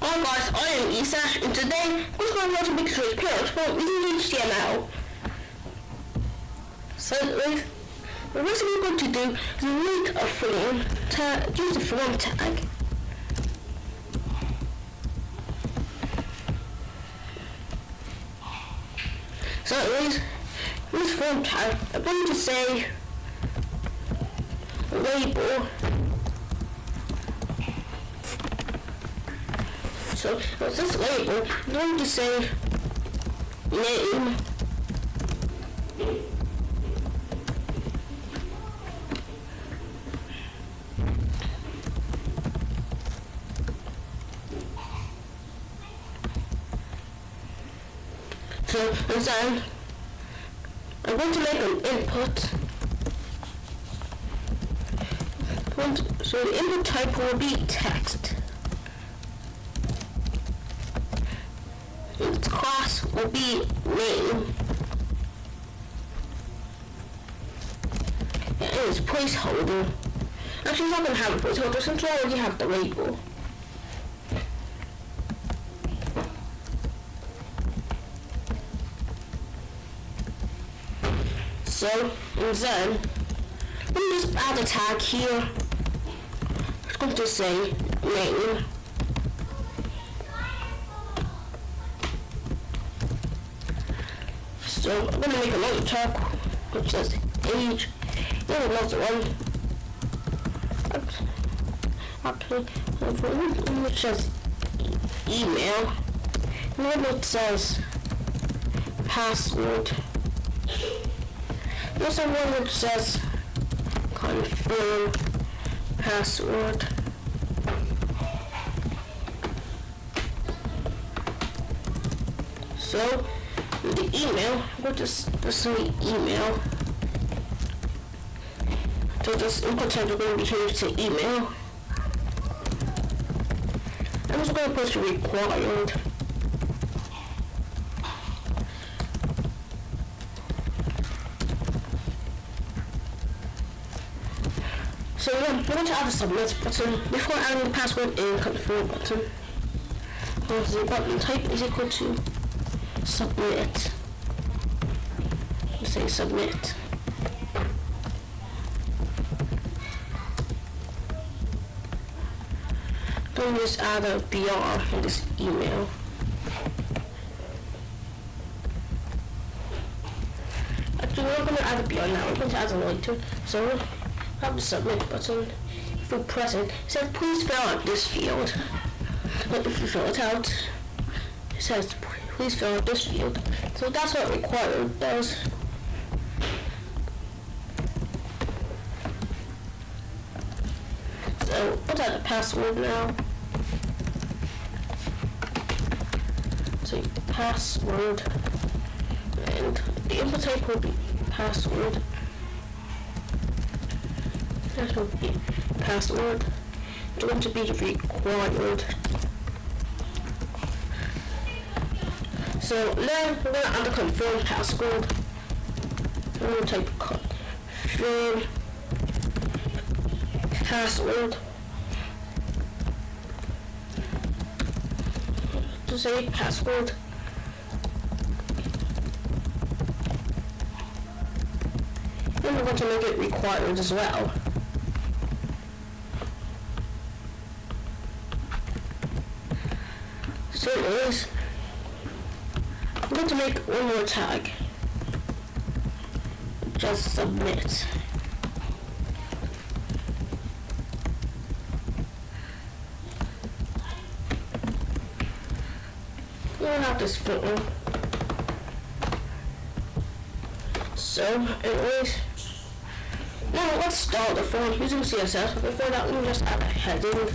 Hi guys, I am Isash, and today we're going to make sure parents for using HTML. So the first thing we're going to do is make a form to use the form tag. So this form tag, I'm going to say label. So this label, I'm going to say name. So and then I'm going to make an input. So the input type will be text. Its class will be name. And its placeholder. Actually, it's not going to have a placeholder since we already have the label. So, and then, let me just add a tag here. It's going to say name. So, I'm going to make another tag which says age. Then another one. Actually, which says email. And then it says password. There's one which says confirm password. So the email, we'll just say email. So this input type is going to be changed to email. I'm just going to put required. So yeah, we're going to add the submit button before adding the password and confirm button. The button type is equal to submit. Let's say submit. Then we just add a BR in this email. Actually, we're not going to add a BR now. We're going to add a later. So have the submit button. If we press it, it says please fill out this field. But if you fill it out, it says please fill out this field. So that's what required does. So let's add the password now. So password, and the input type will be password. That will be password. It's going to be required. So now we're going to add the confirm password. I'm going to type confirm password. To say password. And we're going to make it required as well. So it is. I'm going to make one more tag. Just submit. We'll have this photo. So anyways, now let's start the form using CSS. Before that, we just add a heading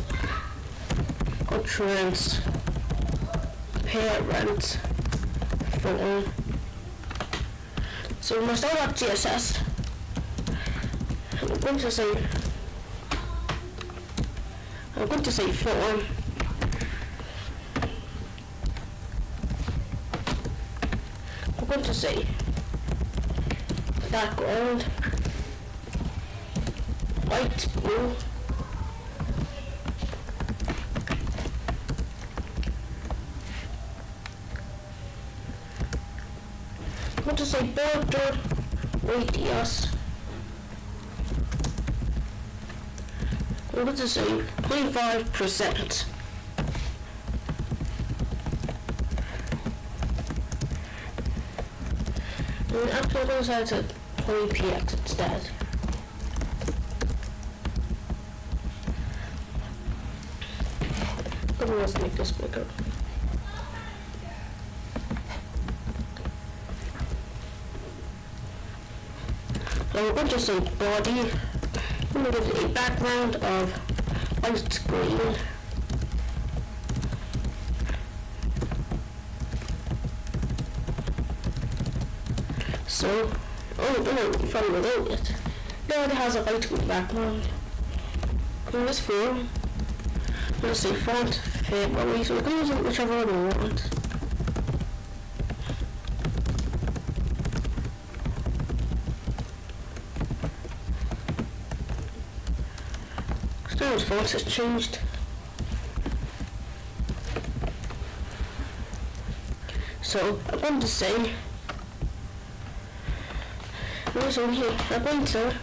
or transparent form. So we must start up CSS. I'm going to say form. I'm going to say background white blue say border radius. I'm going to say 25%. And after I'm going to set it to 20px instead. Let's make this bigger. Now we're going to say body. I'm going to give it a background of white green. So, if I reload it, now it has a white green background. In this form, I'm going to say font family, so we can use whichever one we want. So the font has changed. So I'm going to say, also here, I'm going to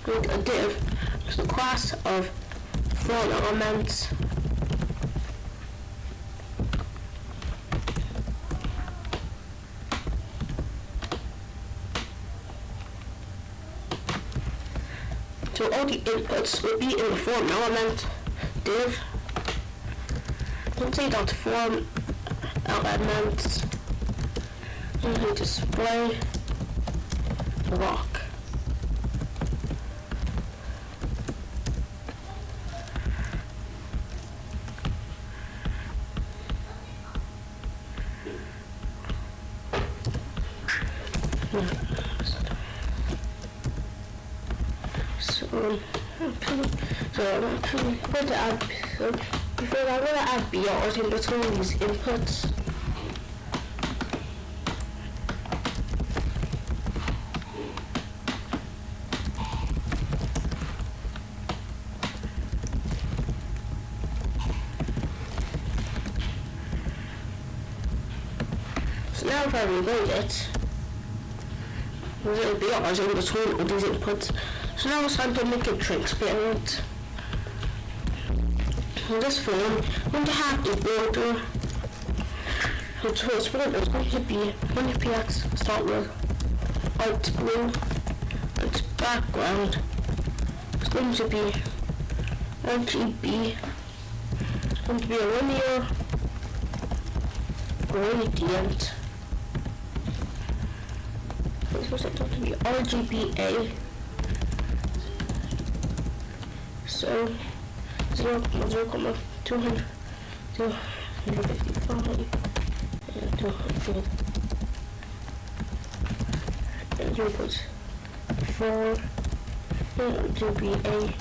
create a div as the class of font elements. So all the inputs will be in the form element div. Don't say dot form elements. And then display block. So I'm going to add, before I'm going to add BRs in between these inputs. So now if I reload it, there's BRs in between all these inputs. So now it's time to make it transparent. In this form, I'm going to have a border. So its border is going to be 20px, start with light blue. Its background is going to be RGB. It's going to be a linear gradient. It's going to be RGBA. So 0.200, 255, and 200, and 0.4, RGBA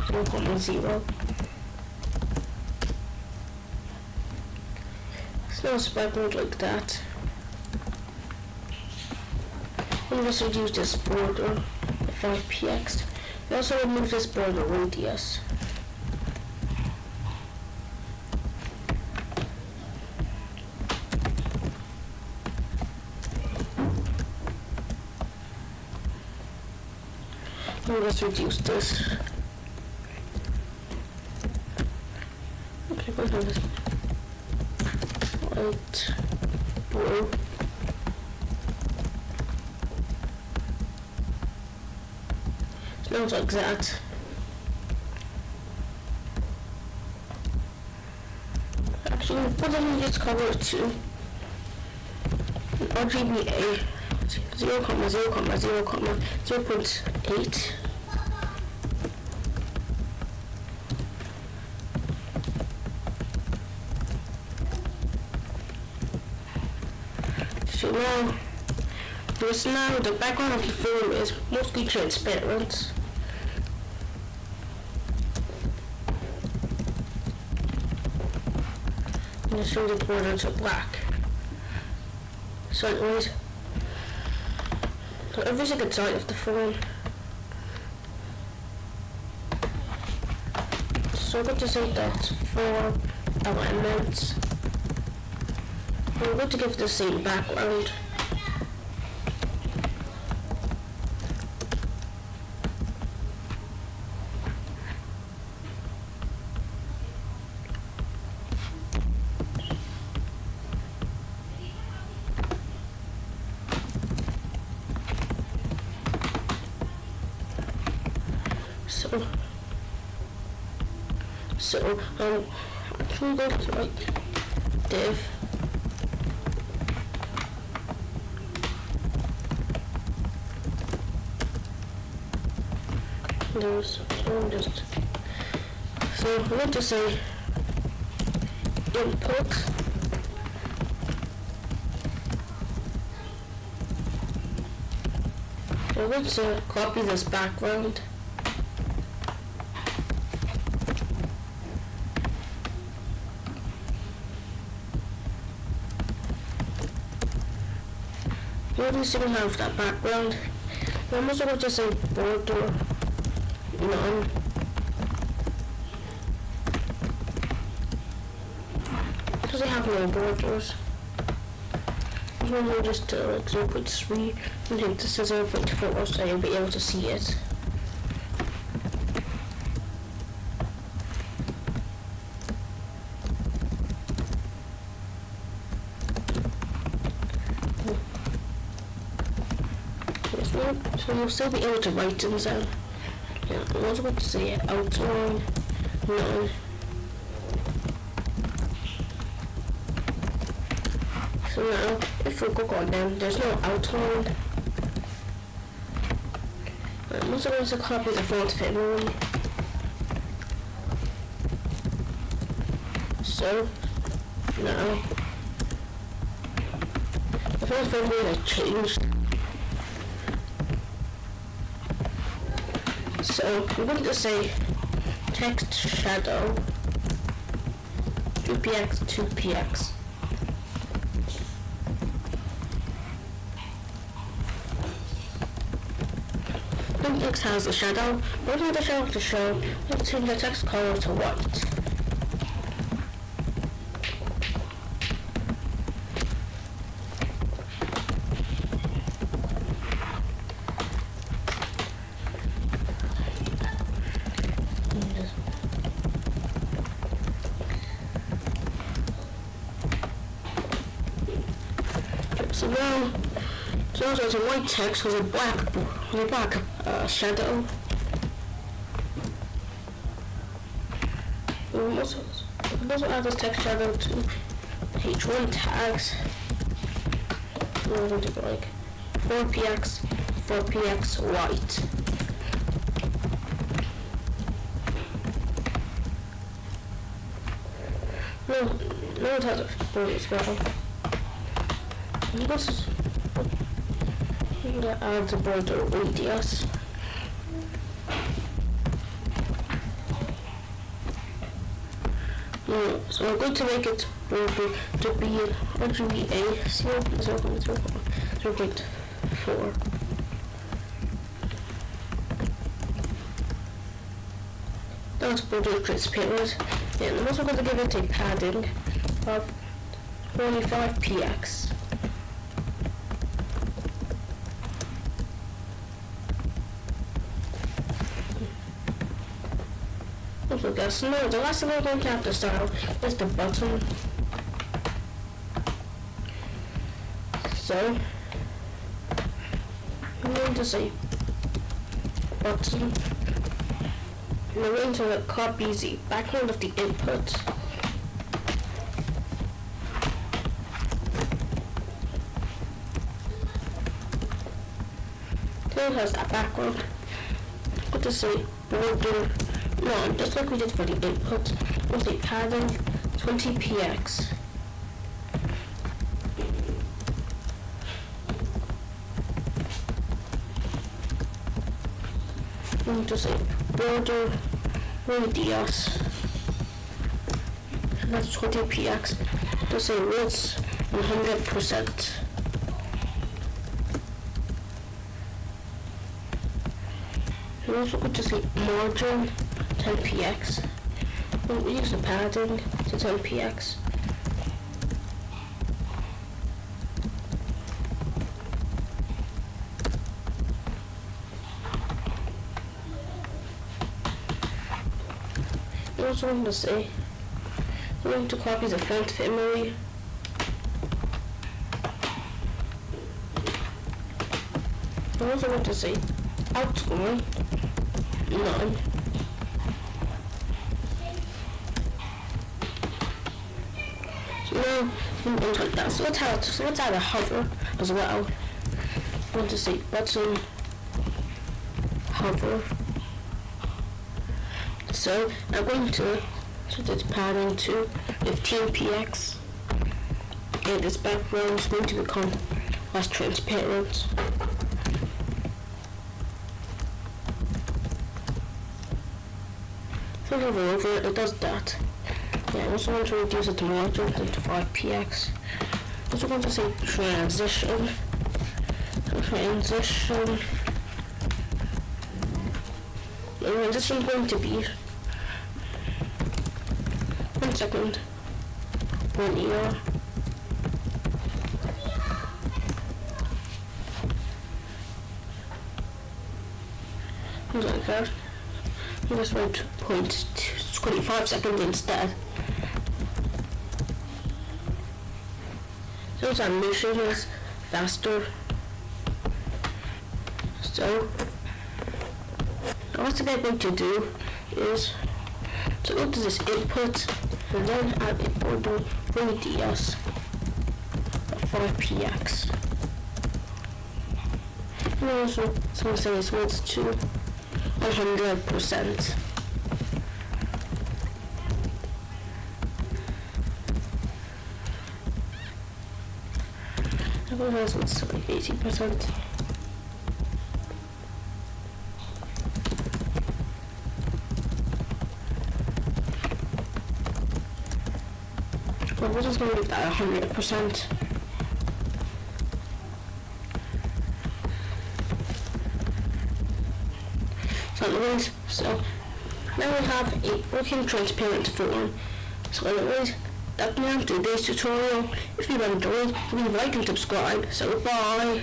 0.0. So now it's background like that. And we also use this border 5px. We also remove this border radius. And let's reduce this. Okay, we'll have this light blue. Looks like that. Actually, what let me just color to RGBA 0.0,0.8. So now the background of the form is mostly transparent. And just change the border to black. So anyways, so every single side of the form. So I'm going to say that for elements. we're going to give the same background. I'm going to write div so I'm going to say input I'm going to copy this background. Obviously we have that background. I'm also going to say border none. Because they have no borders. This one will just like 0.3 and take this to 0.4 so you'll be able to see it. So you'll still be able to write things down. Yeah, I'm also going to say outline none. So now, if we click on them, there's no outline. I'm also going to copy the font family. So now, the font family has changed. So we're going to say text shadow 2px 2px. Then text has a shadow. What do the shadow to show? Let's change the text color to white. So now, there's a white text with a black shadow. We also add this text shadow to h1 tags. We're going to go like 4px white. No it has a border as well. I'm going to add the border radius. So I'm going to make it border to be RGBA 0.4. That's border transparent. And I'm also going to give it a padding of 25px. Okay, so now the last thing I'm going to have to style is the button. So I'm going to say button. And I'm going to copy the background of the input. Then it has that background. I'm going to say border. No, just like we did for the input, we'll say padding 20px. We'll just say border radius, and that's 20px. Just say width 100%. We're also going to say margin 10px. We'll use the padding to 10px. So what's I going to say? I'm going to copy the font family. I also want to say outgoing none. So now I'm going to like that. So let's add a hover as well. I want to say button hover. So I'm going to set its padding to 15px, and this background is going to become less transparent. So over it does that. Yeah, I also want to reduce it to margin to 5px. I also want to say transition. Transition is going to be 1 second, 1 year. Like that. I just want 0.25 seconds instead. So this animation is faster. So what I'm going to do is to go to this input and then add a border radius of 5px. And also, so I'm saying this one's to 100%. I think this one's to like 80%. Well, we're just going to leave that 100%. So now we have a working transparent form. So anyways, that's the end of today's tutorial. If you enjoyed, please like and subscribe. So bye.